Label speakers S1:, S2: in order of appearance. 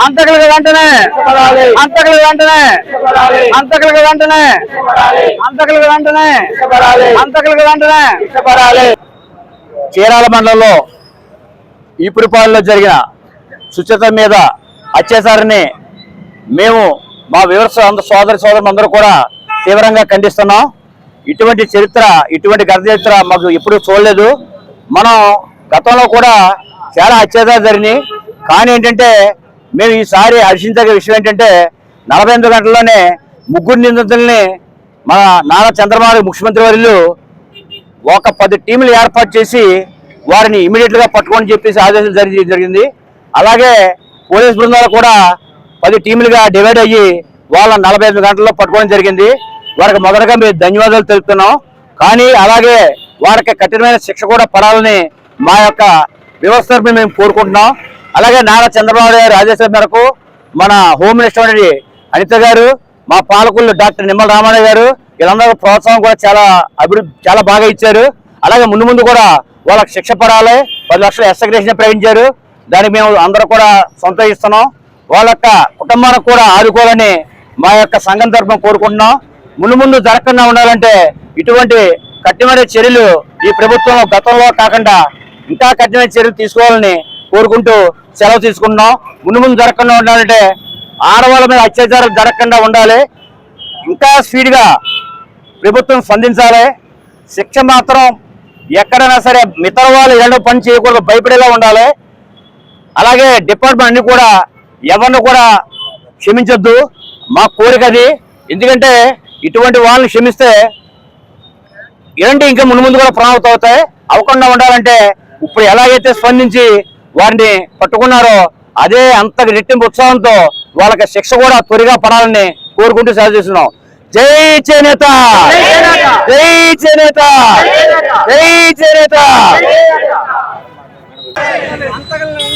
S1: అంతకులకు వెంటనే అంతకులకు వెంటనే అంతకులకు వెంటనే అంతకులకు వెంటనే అంతకులకు వెంటనే చీరాల మండలంలో ఈపురిపాలెంలో జరిగిన సుచిత మీద అత్యాచారాన్ని మేము మా వివరణ సోదరులు అందరూ కూడా తీవ్రంగా ఖండిస్తున్నాం. ఇటువంటి చరిత్ర, ఇటువంటి గత చరిత్ర మాకు ఎప్పుడూ చూడలేదు. మనం గతంలో కూడా చాలా అత్యాచారాలు జరిగినాయి. కానీ ఏంటంటే మేము ఈసారి హర్షించే విషయం ఏంటంటే 48 గంటల్లోనే ముగ్గురు నిందితుల్ని మన నారా చంద్రబాబు ముఖ్యమంత్రి వర్యులు ఒక 10 టీములు ఏర్పాటు చేసి వారిని ఇమీడియట్గా పట్టుకొని చెప్పేసి ఆదేశాలు జరిగింది. అలాగే పోలీస్ బృందాలు కూడా 10 టీములుగా డివైడ్ అయ్యి వాళ్ళ 45 గంటల్లో పట్టుకోవడం జరిగింది. వారికి మొదటగా మేము ధన్యవాదాలు తెలుపుతున్నాం. కానీ అలాగే వారికి కఠినమైన శిక్ష కూడా పడాలని మా యొక్క వ్యవస్థను మేము కోరుకుంటున్నాం. అలాగే నారా చంద్రబాబు గారి ఆదేశాల మేరకు మన హోమ్ మినిస్టర్ అనిత గారు, మా పాలకులు డాక్టర్ నిమ్మల రామారావు గారు వీళ్ళందరూ ప్రోత్సాహం కూడా చాలా బాగా ఇచ్చారు. అలాగే ముందు కూడా వాళ్ళకి శిక్ష పడాలి, 10 లక్షల ఎస్ఎగ్రేషన్ ప్రకటించారు. దానికి మేము అందరూ కూడా సంతోషిస్తున్నాం. వాళ్ళ యొక్క కుటుంబానికి కూడా ఆదుకోవాలని మా యొక్క సంఘం తరఫున కోరుకుంటున్నాం. ముందు జరగకుండా ఉండాలంటే ఇటువంటి కఠినమైన చర్యలు ఈ ప్రభుత్వం గతంలో కాకుండా ఇంకా కఠినమైన చర్యలు తీసుకోవాలని కోరుకుంటూ సెలవు తీసుకుంటున్నాం. ముందు జరగకుండా ఉండాలంటే ఆడవాళ్ళ మీద అత్యాచారం జరగకుండా ఉండాలి. ఇంకా స్పీడ్గా ప్రభుత్వం స్పందించాలి. శిక్ష మాత్రం ఎక్కడైనా సరే మిగతా వాళ్ళు ఎలాంటి పని చేయకూడదు, భయపడేలా ఉండాలి. అలాగే డిపార్ట్మెంట్ అన్ని కూడా ఎవరిని కూడా క్షమించొద్దు, మా కోరిక అది. ఎందుకంటే ఇటువంటి వాళ్ళని క్షమిస్తే ఇలాంటి ఇంకా ముందు కూడా ప్రాణాలు అవుతాయి. అవ్వకుండా ఉండాలంటే ఇప్పుడు ఎలాగైతే స్పందించి వారిని పట్టుకున్నారో అదే అంత రెట్టింపు ఉత్సాహంతో వాళ్ళకి శిక్ష కూడా త్వరగా పడాలని కోరుకుంటూ సెలవు చేస్తున్నాం. జై చేనేత, జై చేనేత, జై చేనేత. అంతకన్నా